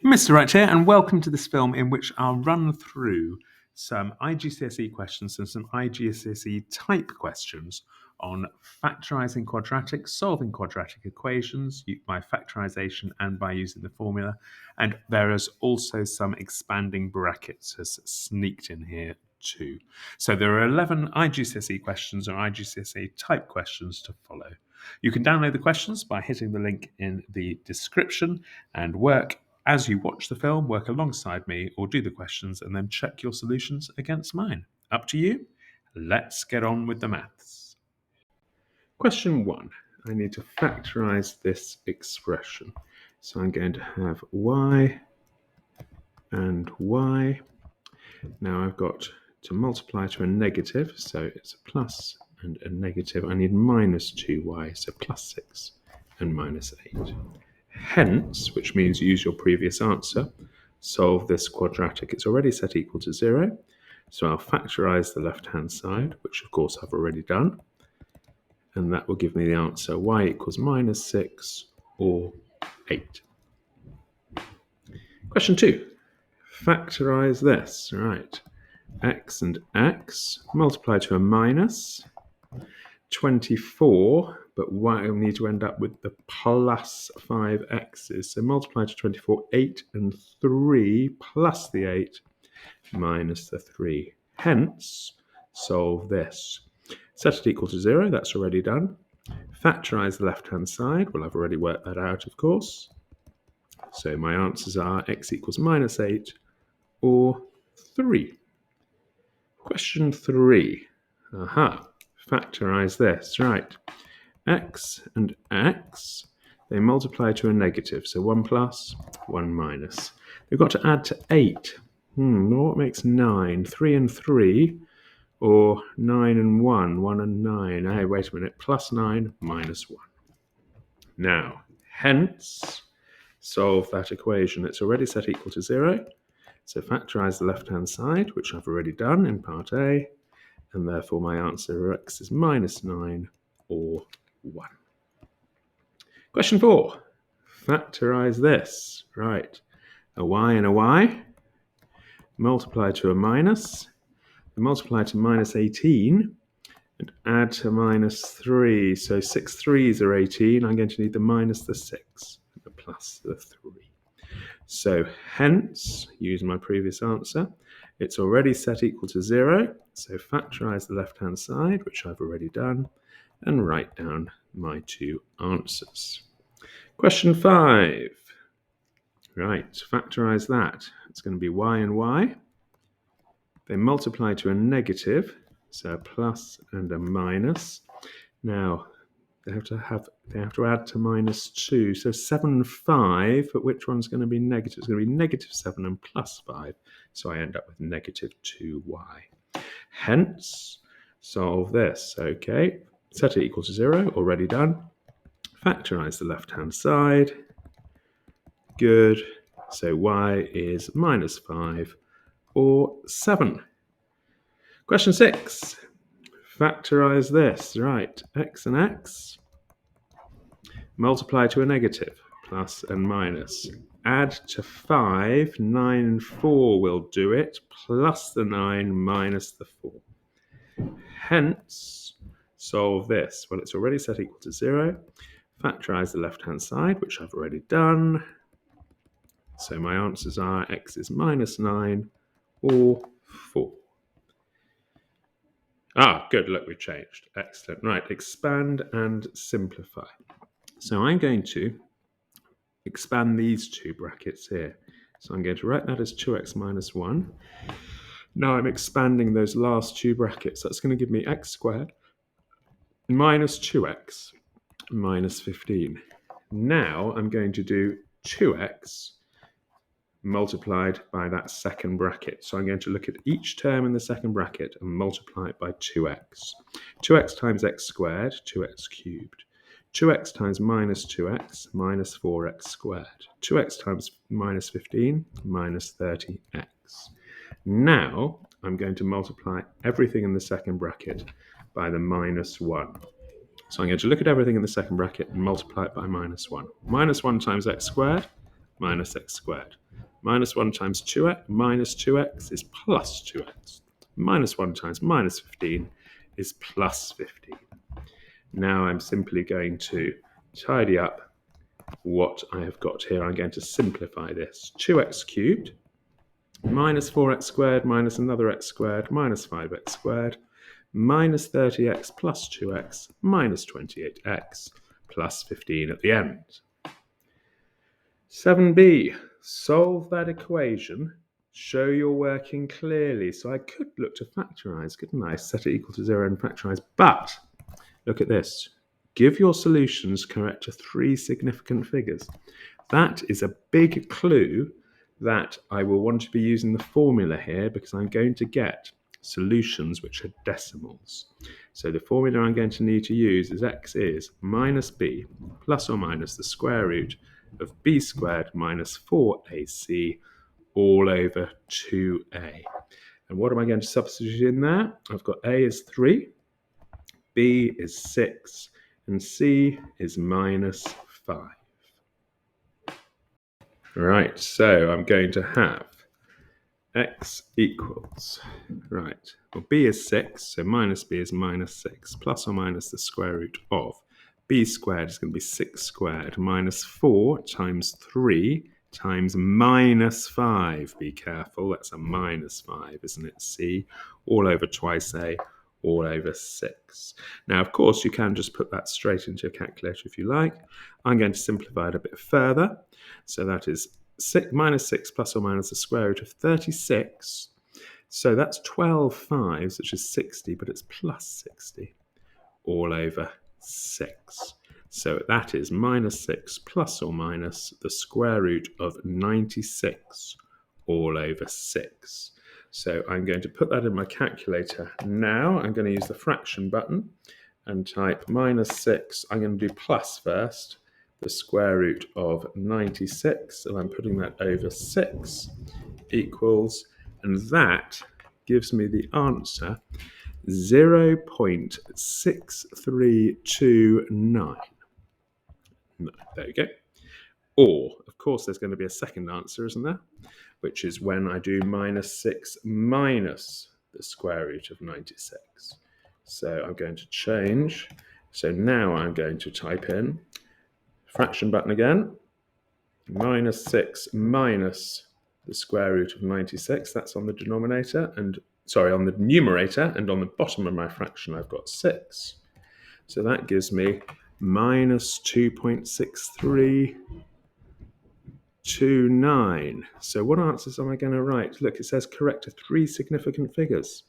Mr. Wright here, and welcome to this film in which I'll run through some IGCSE questions and some IGCSE type questions on factorising quadratics, solving quadratic equations by factorisation and by using the formula. And there is also some expanding brackets has sneaked in here too. So there are 11 IGCSE questions or IGCSE type questions to follow. You can download the questions by hitting the link in the description and work as you watch the film, work alongside me or do the questions and then check your solutions against mine. Up to you. Let's get on with the maths. Question 1. I need to factorise this expression. So I'm going to have y and y. Now I've got to multiply to a negative, so it's a plus and a negative. I need minus 2y, so plus 6 and minus 8. Hence, which means use your previous answer, solve this quadratic. It's already set equal to 0, so I'll factorise the left-hand side, which of course I've already done, and that will give me the answer y equals minus 6 or 8. Question 2. Factorise this. Right, x and x, multiply to a minus 24, but y will need to end up with the plus 5x's. So multiply to 24, 8 and 3 plus the 8 minus the 3. Hence, solve this. Set it equal to 0, that's already done. Factorise the left-hand side. Well, I've already worked that out, of course. So my answers are x equals minus 8 or 3. Question 3. Factorise this. Right. X and x, they multiply to a negative. So 1 plus, 1 minus. They've got to add to 8. What makes 9? 3 and 3, or 9 and 1, 1 and 9. Hey, wait a minute. Plus 9, minus 1. Now, hence, solve that equation. It's already set equal to 0. So factorise the left-hand side, which I've already done in part A. And therefore my answer x is minus 9 or 1. Question 4. Factorise this. Right. A y and a y. Multiply to a minus. Multiply to minus 18. And add to minus 3. So 6 3s are 18. I'm going to need the minus the 6 and the plus the 3. So hence, using my previous answer, it's already set equal to 0. So factorise the left-hand side, which I've already done, and write down my 2 answers. Question 5. Right, factorise that. It's going to be y and y. They multiply to a negative, so a plus and a minus. Now, they have to add to minus 2. So 7 and 5, but which one's going to be negative? It's going to be negative 7 and plus 5. So I end up with negative 2y. Hence, solve this. Okay, set it equal to 0, already done. Factorise the left-hand side. Good. So y is minus 5 or 7. Question 6. Factorise this. Right, x and x. Multiply to a negative, plus and minus. Add to 5, 9 and 4 will do it, plus the 9 minus the 4. Hence, solve this. Well, it's already set equal to 0. Factorise the left-hand side, which I've already done. So my answers are x is minus 9 or 4. Good, look, we've changed. Excellent. Right, expand and simplify. So I'm going to expand these 2 brackets here. So I'm going to write that as 2x minus 1. Now I'm expanding those last 2 brackets. That's going to give me x squared minus 2x minus 15. Now I'm going to do 2x multiplied by that second bracket. So I'm going to look at each term in the second bracket and multiply it by 2x. 2x times x squared, 2x cubed. 2x times minus 2x, minus 4x squared. 2x times minus 15, minus 30x. Now, I'm going to multiply everything in the second bracket by the minus 1. So I'm going to look at everything in the second bracket and multiply it by minus 1. Minus 1 times x squared, minus x squared. Minus 1 times 2x minus 2x is plus 2x. Minus 1 times minus 15 is plus 15. Now I'm simply going to tidy up what I have got here. I'm going to simplify this. 2x cubed minus 4x squared minus another x squared minus 5x squared minus 30x plus 2x minus 28x plus 15 at the end. 7b, solve that equation. Show you're working clearly. So I could look to factorise, couldn't I? Set it equal to 0 and factorise. But look at this. Give your solutions correct to 3 significant figures. That is a big clue that I will want to be using the formula here because I'm going to get solutions which are decimals. So the formula I'm going to need to use is x is minus b plus or minus the square root of b squared minus 4ac all over 2a. And what am I going to substitute in there? I've got a is 3, b is 6, and c is minus 5. Right, so I'm going to have x equals, right, well, b is 6, so minus b is minus 6, plus or minus the square root of b squared is going to be 6 squared minus 4 times 3 times minus 5. Be careful, that's a minus 5, isn't it? C, all over twice a, all over 6. Now, of course, you can just put that straight into your calculator if you like. I'm going to simplify it a bit further. So that is 6 minus 6 plus or minus the square root of 36. So that's 12 fives, which is 60, but it's plus 60 all over 6. So that is minus 6 plus or minus the square root of 96 all over 6. So I'm going to put that in my calculator now. I'm going to use the fraction button and type minus 6. I'm going to do plus first, the square root of 96, and I'm putting that over 6 equals, and that gives me the answer 0.6329. There you go. Or, of course, there's going to be a second answer, isn't there? Which is when I do minus 6 minus the square root of 96. So I'm going to change. So now I'm going to type in fraction button again. Minus 6 minus the square root of 96. That's on the denominator and on the numerator, and on the bottom of my fraction I've got 6. So that gives me minus 2.6329. So what answers am I going to write? Look, it says correct to 3 significant figures.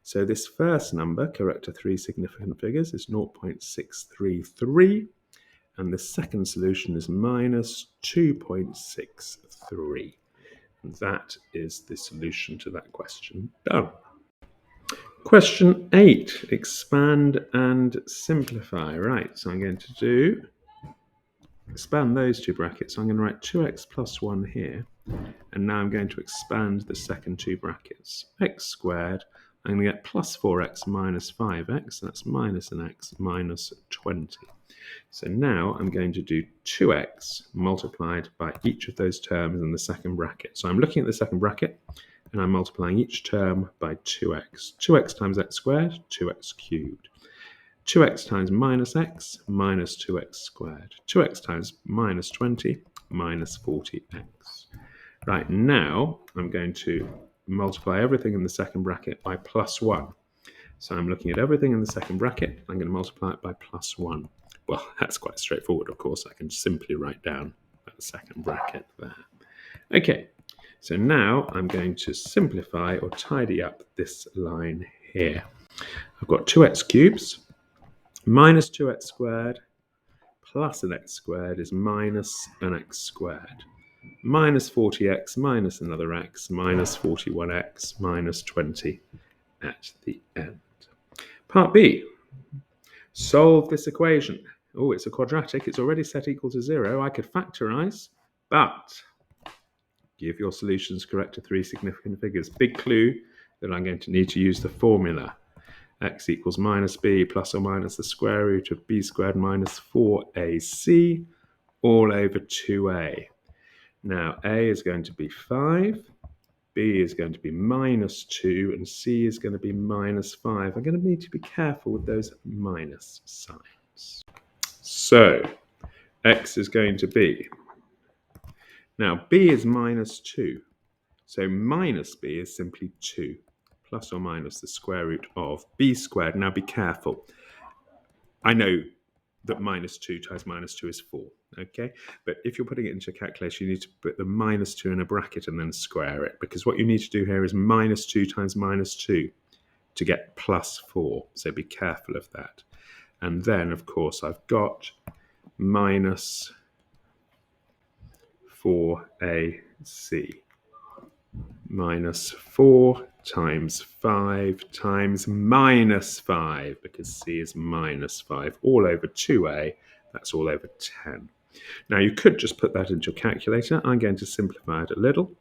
So this first number, correct to 3 significant figures, is 0.633. And the second solution is minus 2.63. That is the solution to that question done. Question 8, expand and simplify. Right, so I'm going to expand those two brackets. So I'm going to write 2x plus 1 here. And now I'm going to expand the second two brackets. X squared, I'm going to get plus 4x minus 5x. That's minus an x minus 20. So now I'm going to do 2x multiplied by each of those terms in the second bracket. So I'm looking at the second bracket, and I'm multiplying each term by 2x. 2x times x squared, 2x cubed. 2x times minus x, minus 2x squared. 2x times minus 20, minus 40x. Right, now I'm going to multiply everything in the second bracket by plus 1. So I'm looking at everything in the second bracket. I'm going to multiply it by plus 1. Well, that's quite straightforward, of course. I can simply write down that second bracket there. Okay, so now I'm going to simplify or tidy up this line here. I've got 2x cubes minus 2x squared plus an x squared is minus an x squared. Minus 40x minus another x minus 41x minus 20 at the end. Part B. Solve this equation. Oh, it's a quadratic. It's already set equal to 0. I could factorize, but give your solutions correct to 3 significant figures. Big clue that I'm going to need to use the formula. X equals minus b plus or minus the square root of b squared minus 4ac all over 2a. Now, A is going to be 5, B is going to be minus 2, and C is going to be minus 5. I'm going to need to be careful with those minus signs. So, X is going to be, now B is minus 2. So minus B is simply 2, plus or minus the square root of B squared. Now be careful. I know that minus 2 times minus 2 is 4, okay? But if you're putting it into a calculation, you need to put the minus 2 in a bracket and then square it, because what you need to do here is minus 2 times minus 2 to get plus 4. So be careful of that. And then, of course, I've got minus 4AC. Minus 4 times 5 times minus 5, because C is minus 5, all over 2A, that's all over 10. Now you could just put that into your calculator. I'm going to simplify it a little.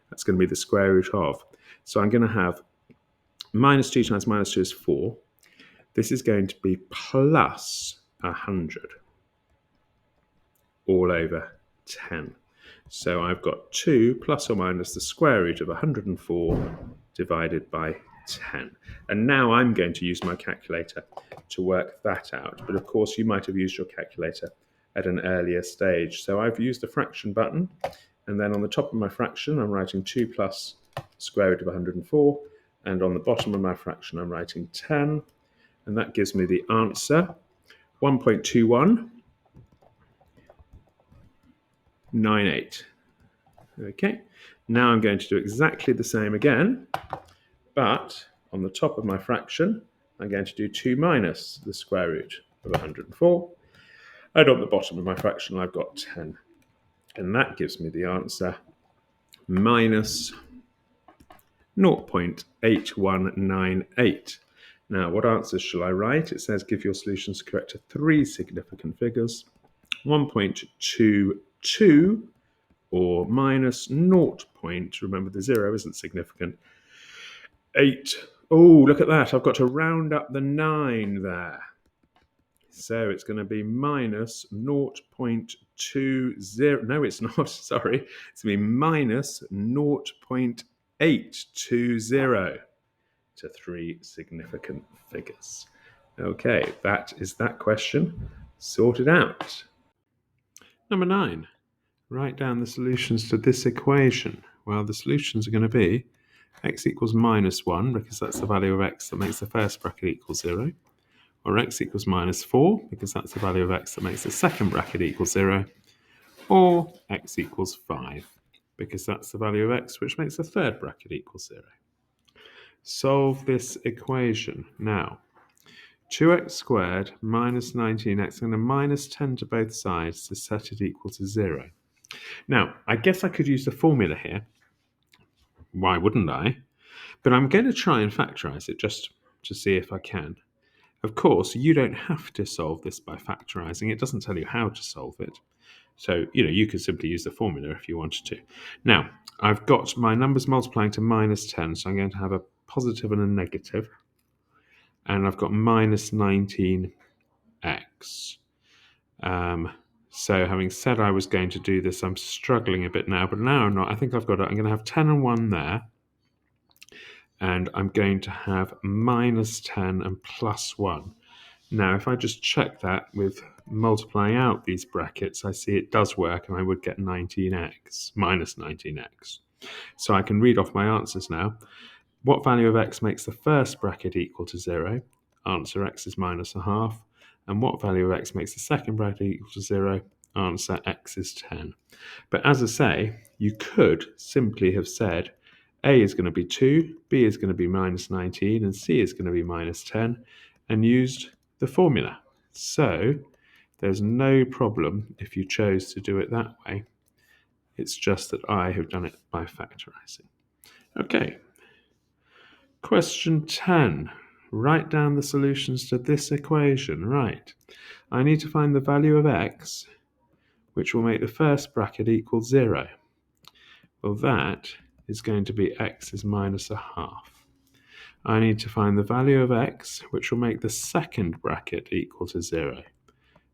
That's going to be the square root of. So I'm going to have minus 2 times minus 2 is 4. This is going to be plus 100, all over 10. So I've got 2 plus or minus the square root of 104 divided by 10. And now I'm going to use my calculator to work that out. But of course, you might have used your calculator at an earlier stage. So I've used the fraction button. And then on the top of my fraction, I'm writing 2 plus the square root of 104. And on the bottom of my fraction, I'm writing 10. And that gives me the answer, 1.2198. Okay, now I'm going to do exactly the same again, but on the top of my fraction, I'm going to do 2 minus the square root of 104. And on the bottom of my fraction, I've got 10. And that gives me the answer, minus 0.8198. Now, what answers shall I write? It says give your solutions correct to 3 significant figures, 1.22, or minus 0. Remember, the 0 isn't significant. 8. Oh, look at that. I've got to round up the 9 there. So it's going to be minus 0.20. No, it's not. Sorry. It's going to be minus 0.820 to 3 significant figures. Okay, that is that question sorted out. Number 9. Write down the solutions to this equation. Well, the solutions are going to be x equals minus 1, because that's the value of x that makes the first bracket equal 0, or x equals minus 4, because that's the value of x that makes the second bracket equal 0, or x equals 5, because that's the value of x which makes the third bracket equal 0. Solve this equation. Now, 2x squared minus 19x, I'm going to minus 10 to both sides to set it equal to 0. Now, I guess I could use the formula here. Why wouldn't I? But I'm going to try and factorize it just to see if I can. Of course, you don't have to solve this by factorizing. It doesn't tell you how to solve it. So, you could simply use the formula if you wanted to. Now, I've got my numbers multiplying to minus 10, so I'm going to have a positive and a negative. And I've got minus 19x. So having said I was going to do this, I'm struggling a bit now, but now I'm not. I think I've got it. I'm going to have 10 and 1 there. And I'm going to have minus 10 and plus 1. Now, if I just check that with multiplying out these brackets, I see it does work, and I would get 19x, minus 19x. So I can read off my answers now. What value of x makes the first bracket equal to 0? Answer, x is minus a half. And what value of x makes the second bracket equal to 0? Answer, x is 10. But as I say, you could simply have said a is going to be 2, b is going to be minus 19, and c is going to be minus 10, and used the formula. So there's no problem if you chose to do it that way. It's just that I have done it by factorizing. Okay. Question 10. Write down the solutions to this equation. Right. I need to find the value of x, which will make the first bracket equal 0. Well, that is going to be x is minus a half. I need to find the value of x, which will make the second bracket equal to 0.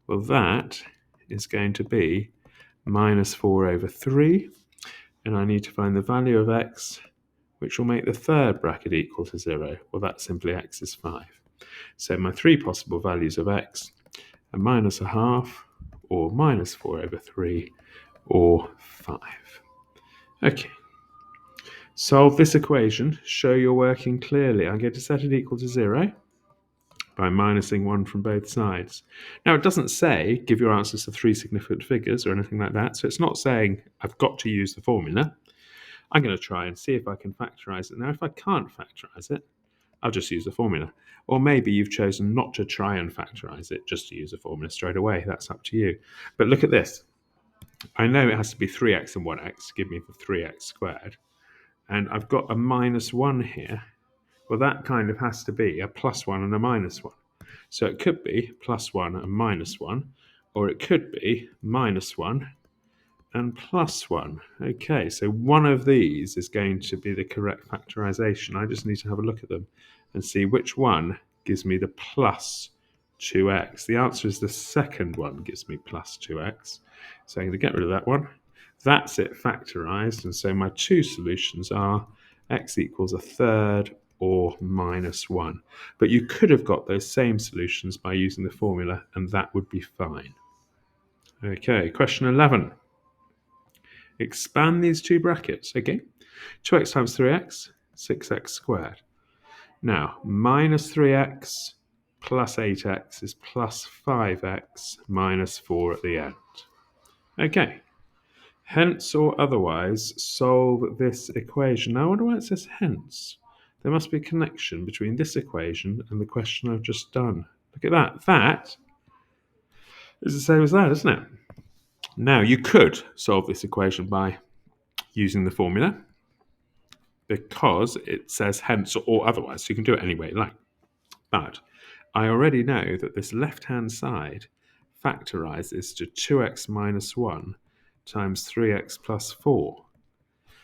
Well, that is going to be minus 4 over 3. And I need to find the value of x, which will make the third bracket equal to 0. Well, that's simply x is 5. So my three possible values of x are minus a half, or minus 4 over 3, or 5. Okay. Solve this equation. Show you're working clearly. I'm going to set it equal to 0 by minusing 1 from both sides. Now, it doesn't say give your answers to three significant figures or anything like that, so it's not saying I've got to use the formula. I'm going to try and see if I can factorize it. Now, if I can't factorize it, I'll just use the formula. Or maybe you've chosen not to try and factorize it, just to use the formula straight away. That's up to you. But look at this. I know it has to be 3x and 1x to give me the 3x squared. And I've got a minus 1 here. Well, that kind of has to be a plus 1 and a minus 1. So it could be plus 1 and minus 1, or it could be minus 1 and plus 1. Okay, so one of these is going to be the correct factorization. I just need to have a look at them and see which one gives me the plus 2x. The answer is the second one gives me plus 2x. So I'm going to get rid of that one. That's it factorized, and so my two solutions are x equals a third or minus 1. But you could have got those same solutions by using the formula, and that would be fine. Okay, question 11. Expand these two brackets, okay? 2x times 3x, 6x squared. Now, minus 3x plus 8x is plus 5x minus 4 at the end. Okay. Hence or otherwise, solve this equation. Now, I wonder why it says hence. There must be a connection between this equation and the question I've just done. Look at that. That is the same as that, isn't it? Now, you could solve this equation by using the formula because it says hence or otherwise. So you can do it any way you like. But I already know that this left-hand side factorizes to 2x minus 1 times 3x plus 4.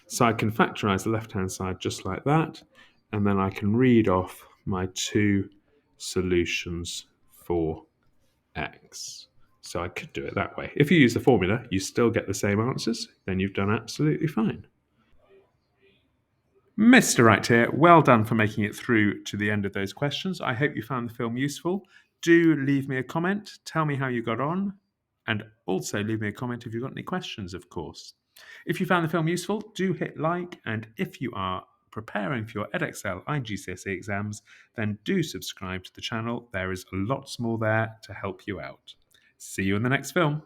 So I can factorize the left-hand side just like that, and then I can read off my two solutions for x. So I could do it that way. If you use the formula, you still get the same answers, then you've done absolutely fine. Mr. Right here, well done for making it through to the end of those questions. I hope you found the film useful. Do leave me a comment, tell me how you got on, and also leave me a comment if you've got any questions, of course. If you found the film useful, do hit like, and if you are preparing for your Edexcel IGCSE exams, then do subscribe to the channel. There is lots more there to help you out. See you in the next film.